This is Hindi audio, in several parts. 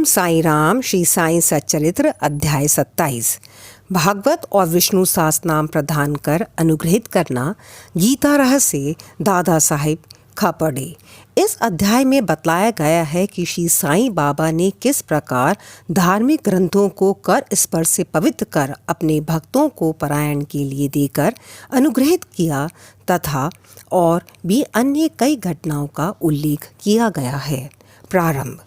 साईं राम। श्री साईं सच्चरित्र अध्याय 27। भागवत और विष्णु सहस्त्रनाम प्रदान कर अनुग्रहित करना। गीता रहस्य दादा साहिब खापर्डे। इस अध्याय में बतलाया गया है कि श्री साईं बाबा ने किस प्रकार धार्मिक ग्रंथों को कर स्पर्श से पवित्र कर अपने भक्तों को पारायण के लिए देकर अनुग्रहित किया तथा और भी अन्य कई घटनाओं का उल्लेख किया गया है। प्रारंभ।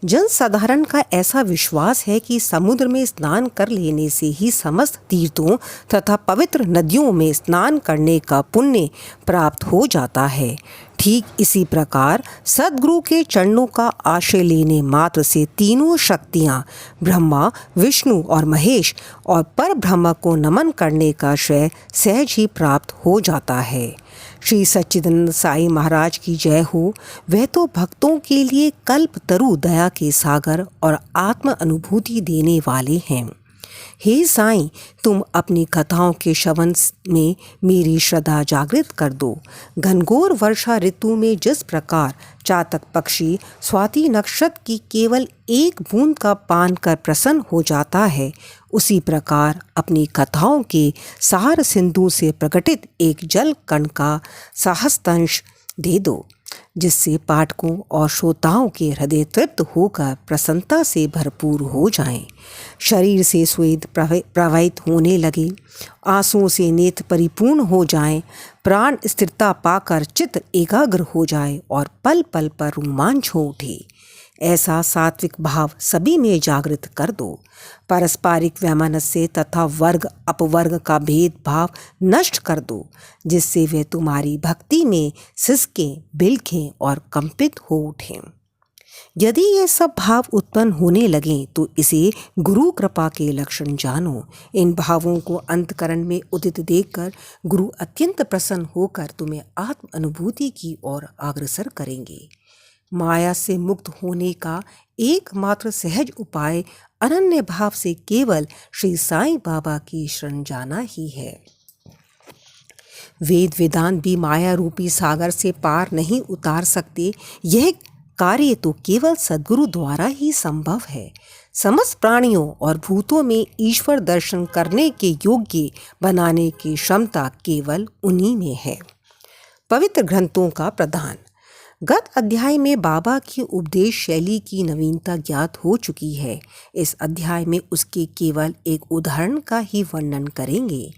जन साधारण का ऐसा विश्वास है कि समुद्र में स्नान कर लेने से ही समस्त तीर्थों तथा पवित्र नदियों में स्नान करने का पुण्य प्राप्त हो जाता है। ठीक इसी प्रकार सद्गुरु के चरणों का आश्रय लेने मात्र से तीनों शक्तियाँ ब्रह्मा, विष्णु और महेश और पर ब्रह्म को नमन करने का श्रेय सहज ही प्राप्त हो जाता है। श्री सच्चिदानंद साईं महाराज की जय हो। वह तो भक्तों के लिए कल्प तरु दया के सागर और आत्म अनुभूति देने वाले हैं। हे साईं, तुम अपनी कथाओं के श्रवण में मेरी श्रद्धा जागृत कर दो। घनघोर वर्षा ऋतु में जिस प्रकार चातक पक्षी स्वाति नक्षत्र की केवल एक बूंद का पान कर प्रसन्न हो जाता है, उसी प्रकार अपनी कथाओं के सार सिंधु से प्रकटित एक जल कण का सहस्तांश दे दो, जिससे पाठकों और श्रोताओं के हृदय तृप्त होकर प्रसन्नता से भरपूर हो जाएं। शरीर से स्वेद प्रवाहित होने लगे, आंसुओं से नेत्र परिपूर्ण हो जाएं, प्राण स्थिरता पाकर चित्त एकाग्र हो जाए और पल पल पर रोमांच हो उठे। ऐसा सात्विक भाव सभी में जागृत कर दो। पारस्परिक वैमनस्य तथा वर्ग अपवर्ग का भेदभाव नष्ट कर दो, जिससे वे तुम्हारी भक्ति में सिसकें, बिलखें और कंपित हो उठें। यदि ये सब भाव उत्पन्न होने लगें तो इसे गुरु कृपा के लक्षण जानो। इन भावों को अंतकरण में उदित देखकर गुरु अत्यंत प्रसन्न होकर तुम्हें आत्म अनुभूति की ओर अग्रसर करेंगे। माया से मुक्त होने का एकमात्र सहज उपाय अनन्य भाव से केवल श्री साईं बाबा की शरण जाना ही है। वेद वेदांत भी माया रूपी सागर से पार नहीं उतार सकते। यह कार्य तो केवल सद्गुरु द्वारा ही संभव है। समस्त प्राणियों और भूतों में ईश्वर दर्शन करने के योग्य बनाने की क्षमता केवल उन्हीं में है। पवित्र ग्रंथों का प्रदान। गत अध्याय में बाबा की उपदेश शैली की नवीनता ज्ञात हो चुकी है। इस अध्याय में उसके केवल एक उदाहरण का ही वर्णन करेंगे।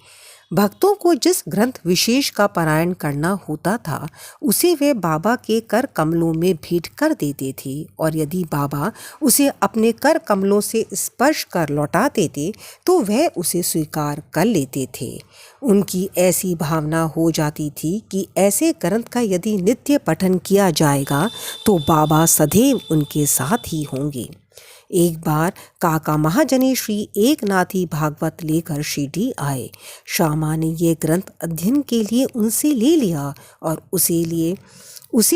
भक्तों को जिस ग्रंथ विशेष का पारायण करना होता था, उसे वे बाबा के कर कमलों में भेंट कर देते थे, और यदि बाबा उसे अपने कर कमलों से स्पर्श कर लौटा देते तो वह उसे स्वीकार कर लेते थे। उनकी ऐसी भावना हो जाती थी कि ऐसे ग्रंथ का यदि नित्य पठन किया जाएगा तो बाबा सदैव उनके साथ ही होंगे। एक बार काका महाजनी श्री एकनाथी भागवत लेकर शिरडी आए। श्यामा ने ये ग्रंथ अध्ययन के लिए उनसे ले लिया और उसे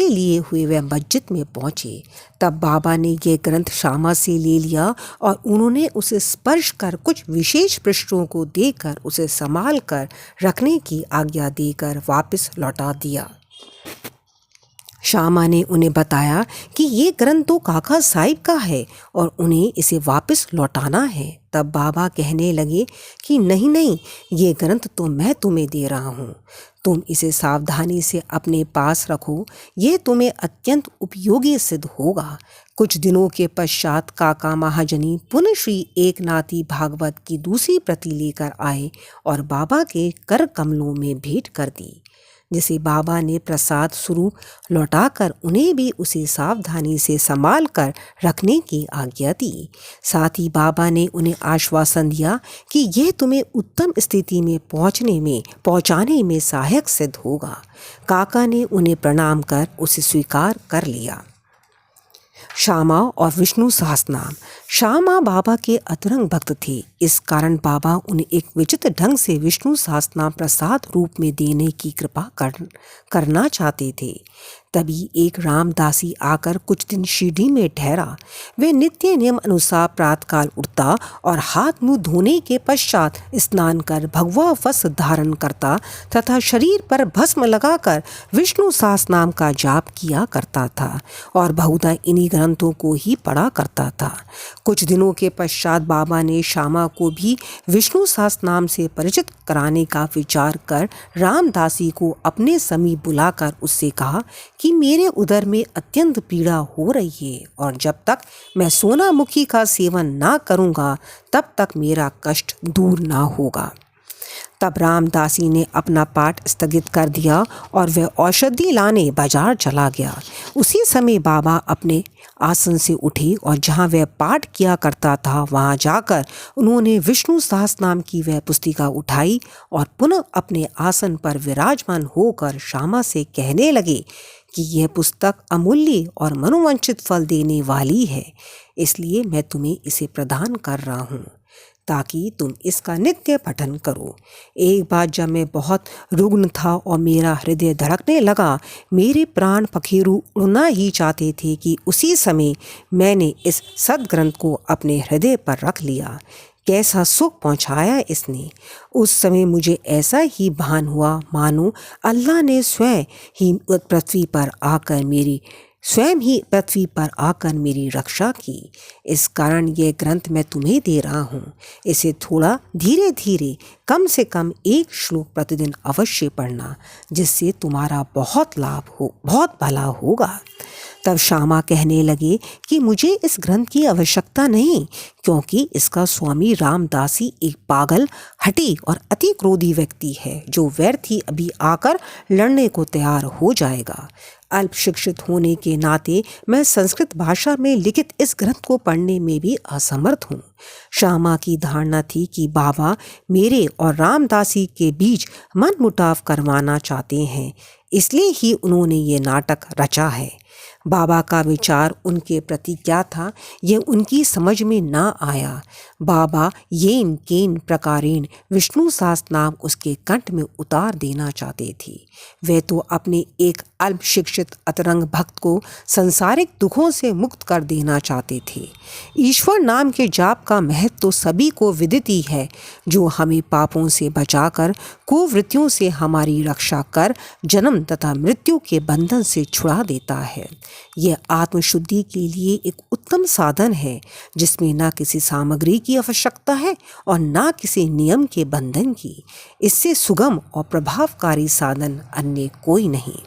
लिए हुए वे मस्जिद में पहुँचे। तब बाबा ने ये ग्रंथ श्यामा से ले लिया और उन्होंने उसे स्पर्श कर कुछ विशेष पृष्ठों को देकर उसे संभाल कर रखने की आज्ञा देकर वापस लौटा दिया। श्यामा ने उन्हें बताया कि ये ग्रंथ तो काका साहिब का है और उन्हें इसे वापस लौटाना है। तब बाबा कहने लगे कि नहीं नहीं, ये ग्रंथ तो मैं तुम्हें दे रहा हूँ, तुम इसे सावधानी से अपने पास रखो, यह तुम्हें अत्यंत उपयोगी सिद्ध होगा। कुछ दिनों के पश्चात काका महाजनी पुनः श्री एकनाथी भागवत की दूसरी प्रति लेकर आए और बाबा के कर कमलों में भेंट कर दी, जिसे बाबा ने प्रसाद स्वरूप लौटाकर उन्हें भी उसे सावधानी से संभाल कर रखने की आज्ञा दी। साथ ही बाबा ने उन्हें आश्वासन दिया कि यह तुम्हें उत्तम स्थिति में पहुंचाने में सहायक सिद्ध होगा। काका ने उन्हें प्रणाम कर उसे स्वीकार कर लिया। श्यामा और विष्णु सहस्त्रनाम। श्यामा बाबा के अतरंग भक्त थे। इस कारण बाबा उन्हें एक विचित्र ढंग से विष्णु सहस्त्रनाम प्रसाद रूप में देने की कृपा करना चाहते थे। तभी एक रामदासी आकर कुछ दिन शिरडी में ठहरा। वे नित्य नियम अनुसार प्रातःकाल उठता और हाथ मुंह धोने के पश्चात स्नान कर भगवा वस्त्र धारण करता तथा शरीर पर भस्म लगाकर विष्णु सहस्रनाम का जाप किया करता था और बहुधा इन्हीं ग्रंथों को ही पढ़ा करता था। कुछ दिनों के पश्चात बाबा ने श्यामा को भी विष्णु सहस्रनाम से परिचित कराने का विचार कर रामदासी को अपने समीप बुलाकर उससे कहा कि मेरे उदर में अत्यंत पीड़ा हो रही है और जब तक मैं सोनामुखी का सेवन ना करूँगा तब तक मेरा कष्ट दूर ना होगा। तब रामदासी ने अपना पाठ स्थगित कर दिया और वह औषधि लाने बाजार चला गया। उसी समय बाबा अपने आसन से उठे और जहाँ वह पाठ किया करता था वहाँ जाकर उन्होंने विष्णु सहस्रनाम की वह पुस्तिका उठाई और पुनः अपने आसन पर विराजमान होकर श्यामा से कहने लगे कि यह पुस्तक अमूल्य और मनोवांछित फल देने वाली है, इसलिए मैं तुम्हें इसे प्रदान कर रहा हूँ ताकि तुम इसका नित्य पठन करो। एक बार जब मैं बहुत रुग्ण था और मेरा हृदय धड़कने लगा, मेरे प्राण पखेरु उड़ना ही चाहते थे कि उसी समय मैंने इस सद्ग्रंथ को अपने हृदय पर रख लिया। कैसा सुख पहुंचाया इसने। उस समय मुझे ऐसा ही भान हुआ मानो अल्लाह ने स्वयं ही पृथ्वी पर आकर मेरी रक्षा की। इस कारण यह ग्रंथ मैं तुम्हें दे रहा हूँ। इसे थोड़ा धीरे धीरे कम से कम 1 श्लोक प्रतिदिन अवश्य पढ़ना, जिससे तुम्हारा बहुत भला होगा। तब श्यामा कहने लगे कि मुझे इस ग्रंथ की आवश्यकता नहीं, क्योंकि इसका स्वामी रामदासी एक पागल, हठी और अति क्रोधी व्यक्ति है जो व्यर्थ ही अभी आकर लड़ने को तैयार हो जाएगा। अल्प शिक्षित होने के नाते मैं संस्कृत भाषा में लिखित इस ग्रंथ को पढ़ने में भी असमर्थ हूँ। श्यामा की धारणा थी कि बाबा मेरे और रामदासी के बीच मनमुटाव करवाना चाहते हैं, इसलिए ही उन्होंने ये नाटक रचा है। बाबा का विचार उनके प्रति क्या था, यह उनकी समझ में ना आया। बाबा येन केन प्रकारेण विष्णु सहस्रनाम उसके कंठ में उतार देना चाहते थे। वे तो अपने एक अल्प शिक्षित अतरंग भक्त को सांसारिक दुखों से मुक्त कर देना चाहते थे। ईश्वर नाम के जाप का महत्व तो सभी को विदित ही है, जो हमें पापों से बचाकर कुवृत्तियों से हमारी रक्षा कर जन्म तथा मृत्यु के बंधन से छुड़ा देता है। यह आत्मशुद्धि के लिए एक उत्तम साधन है, जिसमें न किसी सामग्री की आवश्यकता है और न किसी नियम के बंधन की। इससे सुगम और प्रभावकारी साधन अन्य कोई नहीं।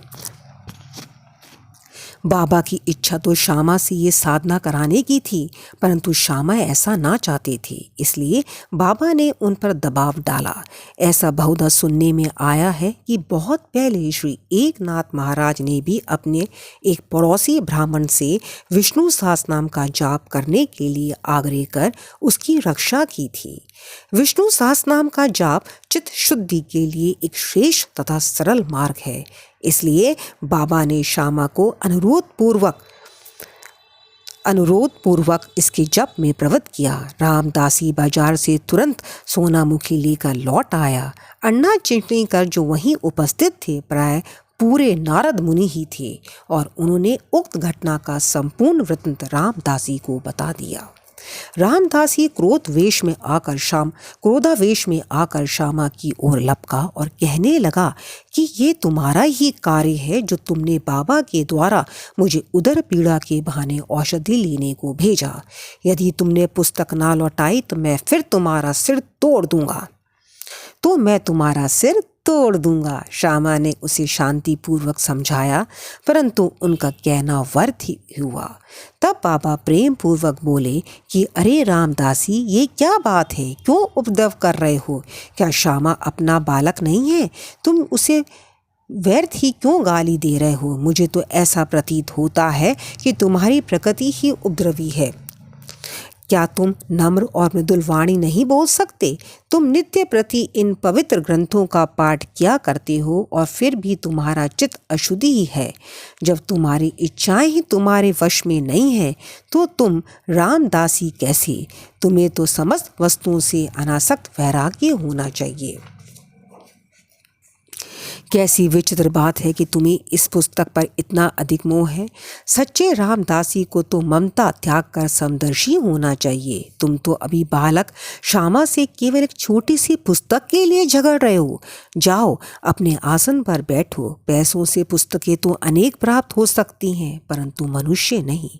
बाबा की इच्छा तो श्यामा से ये साधना कराने की थी, परंतु श्यामा ऐसा ना चाहते थे, इसलिए बाबा ने उन पर दबाव डाला। ऐसा बहुधा सुनने में आया है कि बहुत पहले श्री एकनाथ महाराज ने भी अपने एक पड़ोसी ब्राह्मण से विष्णु सहस्रनाम का जाप करने के लिए आग्रह कर उसकी रक्षा की थी। विष्णु सहस्रनाम का जाप चित्त शुद्धि के लिए एक श्रेष्ठ तथा सरल मार्ग है, इसलिए बाबा ने श्यामा को अनुरोध पूर्वक इसके जप में प्रवृत्त किया। रामदासी बाजार से तुरंत सोनामुखी लेकर लौट आया। अन्ना चिंतनी कर जो वहीं उपस्थित थे प्राय पूरे नारद मुनि ही थे और उन्होंने उक्त घटना का संपूर्ण वृत्तांत रामदासी को बता दिया। रामदासी क्रोधावेश में आकर श्यामा की ओर लपका और कहने लगा कि ये तुम्हारा ही कार्य है जो तुमने बाबा के द्वारा मुझे उदर पीड़ा के बहाने औषधि लेने को भेजा। यदि तुमने पुस्तक ना लौटाई तो मैं तुम्हारा सिर तोड़ दूंगा। श्यामा ने उसे शांतिपूर्वक समझाया, परंतु उनका कहना व्यर्थ ही हुआ। तब बाबा प्रेम पूर्वक बोले कि अरे रामदासी, ये क्या बात है, क्यों उपद्रव कर रहे हो? क्या श्यामा अपना बालक नहीं है? तुम उसे व्यर्थ ही क्यों गाली दे रहे हो? मुझे तो ऐसा प्रतीत होता है कि तुम्हारी प्रकृति ही उपद्रवी है। क्या तुम नम्र और मृदुल वाणी नहीं बोल सकते? तुम नित्य प्रति इन पवित्र ग्रंथों का पाठ किया करते हो और फिर भी तुम्हारा चित्त अशुद्धि ही है। जब तुम्हारी इच्छाएं ही तुम्हारे वश में नहीं है तो तुम रामदासी कैसे? तुम्हें तो समस्त वस्तुओं से अनासक्त वैराग्य होना चाहिए। कैसी विचित्र बात है कि तुम्हें इस पुस्तक पर इतना अधिक मोह है। सच्चे रामदासी को तो ममता त्याग कर समदर्शी होना चाहिए। तुम तो अभी बालक श्यामा से केवल एक छोटी सी पुस्तक के लिए झगड़ रहे हो। जाओ अपने आसन पर बैठो। पैसों से पुस्तकें तो अनेक प्राप्त हो सकती हैं, परंतु मनुष्य नहीं।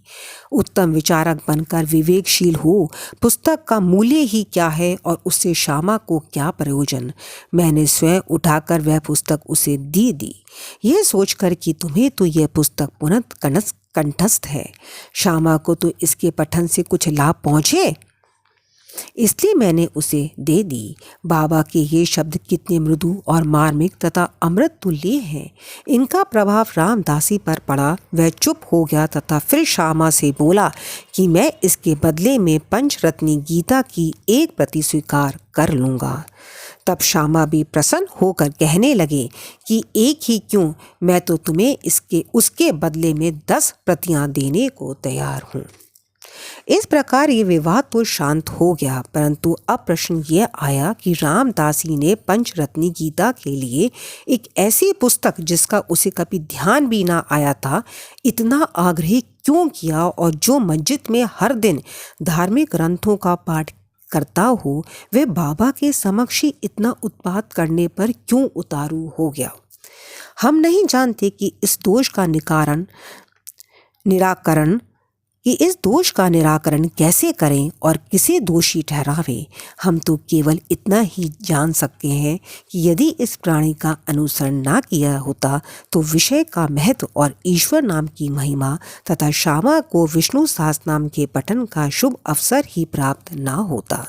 उत्तम विचारक बनकर विवेकशील हो। पुस्तक का मूल्य ही क्या है और उससे श्यामा को क्या प्रयोजन। मैंने स्वयं उठाकर वह पुस्तक उसे दे दी, यह सोचकर कि तुम्हें तो यह पुस्तक पुनः कंठस्थ है। श्यामा को तो इसके पठन से कुछ लाभ पहुँचे, इसलिए मैंने उसे दे दी। बाबा के ये शब्द कितने मृदु और मार्मिक तथा अमृत तुल्य हैं। इनका प्रभाव रामदासी पर पड़ा। वह चुप हो गया तथा फिर श्यामा से बोला कि मैं इसके बदले में पंचरत्नी गीता की एक प्रति स्वीकार कर लूँगा। तब श्यामा भी प्रसन्न होकर कहने लगे कि एक ही क्यों, मैं तो तुम्हें उसके बदले में 10 प्रतियां देने को तैयार हूँ। इस प्रकार ये विवाद तो शांत हो गया, परंतु अब प्रश्न यह आया कि रामदासी ने पंचरत्नी गीता के लिए एक ऐसी पुस्तक जिसका उसे कभी ध्यान भी ना आया था, इतना आग्रह क्यों किया, और जो मस्जिद में हर दिन धार्मिक ग्रंथों का पाठ करता हो वह बाबा के समक्ष ही इतना उत्पात करने पर क्यों उतारू हो गया। हम नहीं जानते कि इस दोष का निराकरण कैसे करें और किसे दोषी ठहरावें। हम तो केवल इतना ही जान सकते हैं कि यदि इस प्राणी का अनुसरण ना किया होता तो विषय का महत्व और ईश्वर नाम की महिमा तथा श्यामा को विष्णु सहस्रनाम के पठन का शुभ अवसर ही प्राप्त ना होता।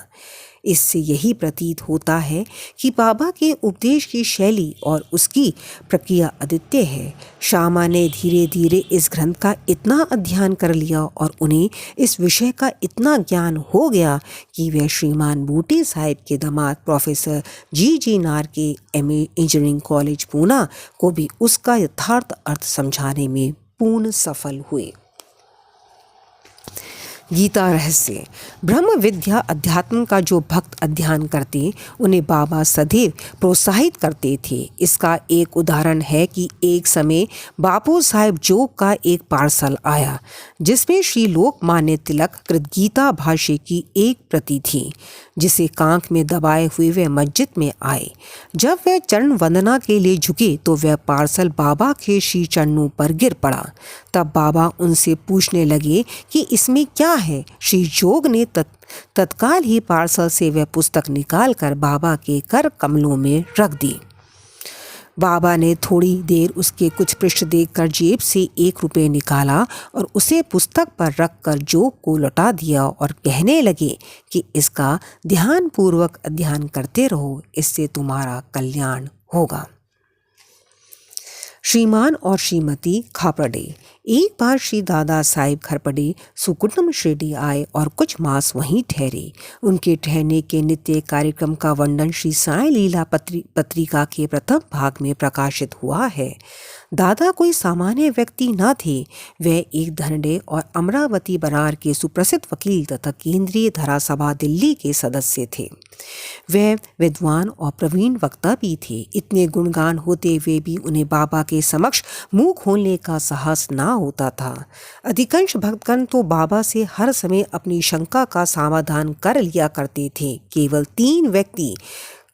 इससे यही प्रतीत होता है कि बाबा के उपदेश की शैली और उसकी प्रक्रिया अद्वितीय है। श्यामा ने धीरे धीरे इस ग्रंथ का इतना अध्ययन कर लिया और उन्हें इस विषय का इतना ज्ञान हो गया कि वह श्रीमान बूटी साहिब के दामाद प्रोफेसर जी नार के MA इंजीनियरिंग कॉलेज पूना को भी उसका यथार्थ अर्थ समझाने में पूर्ण सफल हुए। गीता रहस्य। ब्रह्म विद्या अध्यात्म का जो भक्त अध्ययन करते उन्हें बाबा सदैव प्रोत्साहित करते थे। इसका एक उदाहरण है कि एक समय बापू साहिब जोग का एक पार्सल आया जिसमें श्री लोकमान्य तिलक कृत गीता भाष्य की एक प्रति थी, जिसे कांख में दबाए हुए वे मस्जिद में आए। जब वह चरण वंदना के लिए झुके तो वह पार्सल बाबा के श्री चरणों पर गिर पड़ा। तब बाबा उनसे पूछने लगे कि इसमें क्या है। श्री जोग ने तत्काल ही पार्सल से वह पुस्तक निकालकर बाबा के कर कमलों में रख दी। बाबा ने थोड़ी देर उसके कुछ पृष्ठ देखकर जेब से 1 रुपये निकाला और उसे पुस्तक पर रखकर जोग को लौटा दिया और कहने लगे कि इसका ध्यानपूर्वक अध्ययन करते रहो, इससे तुम्हारा कल्याण होगा। श्रीमान और श्रीमती खापर्डे। एक बार श्री दादा साहिब खरपड़े सुकुटुंब शिरडी आए और कुछ मास वहीं ठहरे। उनके ठहरने के नित्य कार्यक्रम का वर्णन श्री साई लीला पत्रिका के प्रथम भाग में प्रकाशित हुआ है। दादा कोई सामान्य व्यक्ति न थे। वे एक धनडे और अमरावती बरार के सुप्रसिद्ध वकील तथा केंद्रीय धरा सभा दिल्ली के सदस्य थे। वे विद्वान और प्रवीण वक्ता भी थे। इतने गुणगान होते हुए भी उन्हें बाबा के समक्ष मुंह खोलने का साहस ना होता था। अधिकांश भक्तगण तो बाबा से हर समय अपनी शंका का समाधान कर लिया करते थे। केवल 3 व्यक्ति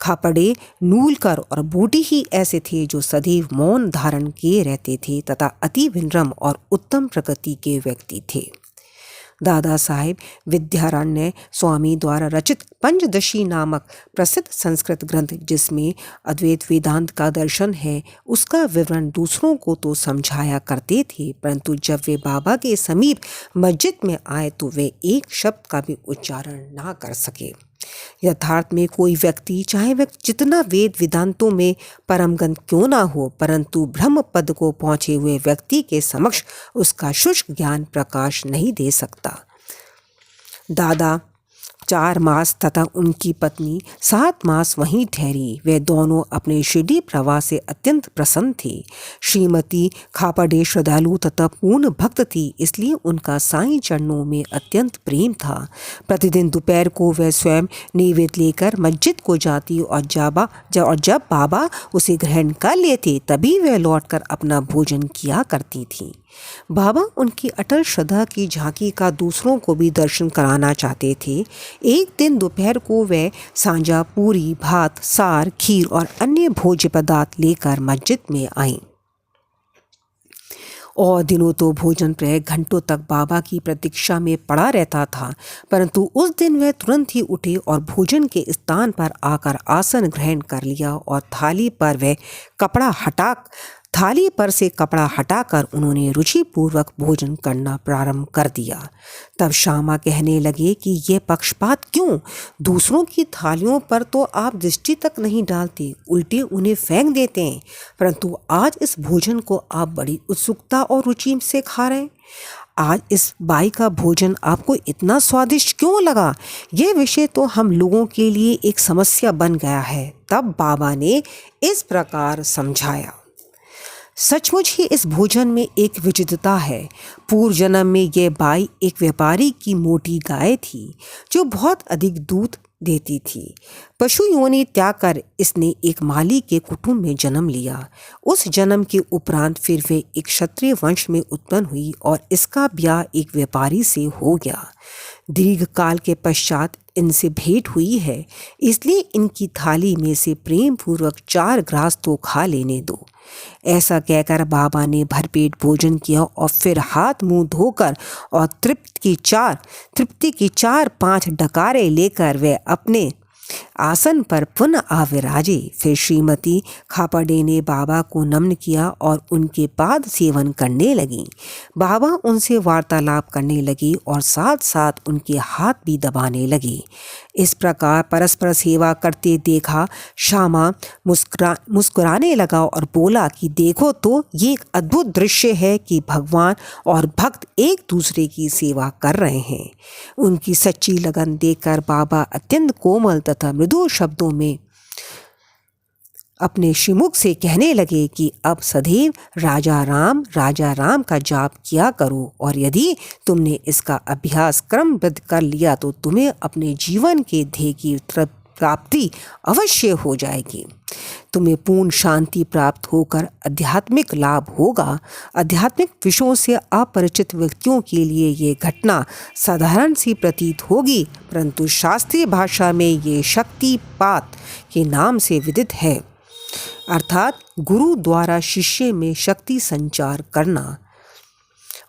खापड़े, नूलकर और बूटी ही ऐसे थे जो सदैव मौन धारण किए रहते थे तथा अति विनम्र और उत्तम प्रकृति के व्यक्ति थे। दादा साहिब विद्यारण्य स्वामी द्वारा रचित पंचदशी नामक प्रसिद्ध संस्कृत ग्रंथ जिसमें अद्वैत वेदांत का दर्शन है, उसका विवरण दूसरों को तो समझाया करते थे, परंतु जब वे बाबा के समीप मस्जिद में आए तो वे एक शब्द का भी उच्चारण ना कर सके। यथार्थ में कोई व्यक्ति चाहे वह जितना वेद वेदांतों में परमगंत क्यों ना हो, परंतु ब्रह्म पद को पहुंचे हुए व्यक्ति के समक्ष उसका शुष्क ज्ञान प्रकाश नहीं दे सकता। दादा 4 मास तथा उनकी पत्नी 7 मास वहीं ठहरी। वे दोनों अपने शिरडी प्रवास से अत्यंत प्रसन्न थे। श्रीमती खापड़े श्रद्धालु तथा पूर्ण भक्त थी, इसलिए उनका साईं चरणों में अत्यंत प्रेम था। प्रतिदिन दोपहर को वह स्वयं नैवेद्य लेकर मस्जिद को जाती और जब बाबा उसे ग्रहण कर लेते तभी वह लौटकर अपना भोजन किया करती थी। बाबा उनकी अटल श्रद्धा की झांकी का दूसरों को भी दर्शन कराना चाहते थे। एक दिन दोपहर को वे सांजा, पूरी, भात, सार, खीर और अन्य भोज्य पदार्थ लेकर मस्जिद में आईं। और दिनों तो भोजन प्राय घंटों तक बाबा की प्रतीक्षा में पड़ा रहता था, परंतु उस दिन वह तुरंत ही उठे और भोजन के स्थान पर आकर आसन ग्रहण कर लिया और थाली पर से कपड़ा हटाकर उन्होंने रुचिपूर्वक भोजन करना प्रारंभ कर दिया। तब श्यामा कहने लगे कि ये पक्षपात क्यों? दूसरों की थालियों पर तो आप दृष्टि तक नहीं डालते, उल्टे उन्हें फेंक देते हैं, परंतु आज इस भोजन को आप बड़ी उत्सुकता और रुचि से खा रहे हैं। आज इस बाई का भोजन आपको इतना स्वादिष्ट क्यों लगा? यह विषय तो हम लोगों के लिए एक समस्या बन गया है। तब बाबा ने इस प्रकार समझाया, सचमुच ही इस भोजन में एक विचित्रता है। पूर्व जन्म में यह बाई एक व्यापारी की मोटी गाय थी जो बहुत अधिक दूध देती थी। पशु योनि त्याग कर इसने एक माली के कुटुंब में जन्म लिया। उस जन्म के उपरांत फिर वे एक क्षत्रिय वंश में उत्पन्न हुई और इसका ब्याह एक व्यापारी से हो गया। दीर्घ काल के पश्चात इनसे भेंट हुई है, इसलिए इनकी थाली में से प्रेम पूर्वक 4 ग्रास तो खा लेने दो। ऐसा कहकर बाबा ने भरपेट भोजन किया और फिर हाथ मुंह धोकर और तृप्ति की 4-5 डकारे लेकर वे अपने आसन पर पुनः आविराजे। फिर श्रीमती खापड़े ने बाबा को नमन किया और उनके पाद सेवन करने लगी। बाबा उनसे वार्तालाप करने लगी और साथ साथ उनके हाथ भी दबाने लगी। इस प्रकार परस्पर सेवा करते देखा श्यामा मुस्कुराने लगा और बोला कि देखो तो ये एक अद्भुत दृश्य है कि भगवान और भक्त एक दूसरे की सेवा कर रहे हैं। उनकी सच्ची लगन देखकर बाबा अत्यंत कोमल तथा मृदु शब्दों में अपने श्रीमुख से कहने लगे कि अब सदैव राजा राम का जाप किया करो, और यदि तुमने इसका अभ्यास क्रमबद्ध कर लिया तो तुम्हें अपने जीवन के ध्येय की प्राप्ति अवश्य हो जाएगी। तुम्हें पूर्ण शांति प्राप्त होकर आध्यात्मिक लाभ होगा। आध्यात्मिक विषयों से अपरिचित व्यक्तियों के लिए ये घटना साधारण सी प्रतीत होगी, परंतु शास्त्रीय भाषा में ये शक्तिपात के नाम से विदित है, अर्थात गुरु द्वारा शिष्य में शक्ति संचार करना।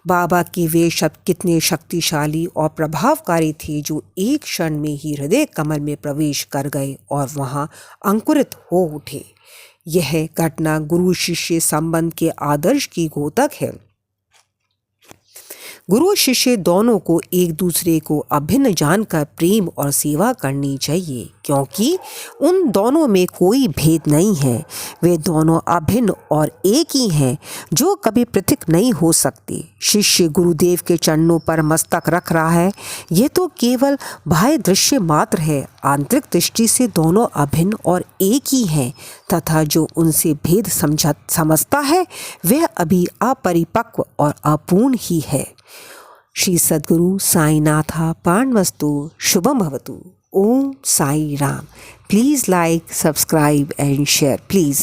बाबा के वे शब्द कितने शक्तिशाली और प्रभावकारी थे जो एक क्षण में ही हृदय कमल में प्रवेश कर गए और वहाँ अंकुरित हो उठे। यह घटना गुरु शिष्य संबंध के आदर्श की द्योतक है। गुरु शिष्य दोनों को एक दूसरे को अभिन्न जानकर प्रेम और सेवा करनी चाहिए, क्योंकि उन दोनों में कोई भेद नहीं है। वे दोनों अभिन्न और एक ही हैं, जो कभी पृथक नहीं हो सकते। शिष्य गुरुदेव के चरणों पर मस्तक रख रहा है, यह तो केवल बाह्य दृश्य मात्र है। आंतरिक दृष्टि से दोनों अभिन्न और एक ही हैं, तथा जो उनसे भेद समझता है वह अभी अपरिपक्व और अपूर्ण ही है। श्री सद्गुरु साईनाथा पाणवस्तु शुभम भवतु। Om Sai Ram. Please like, subscribe and share please.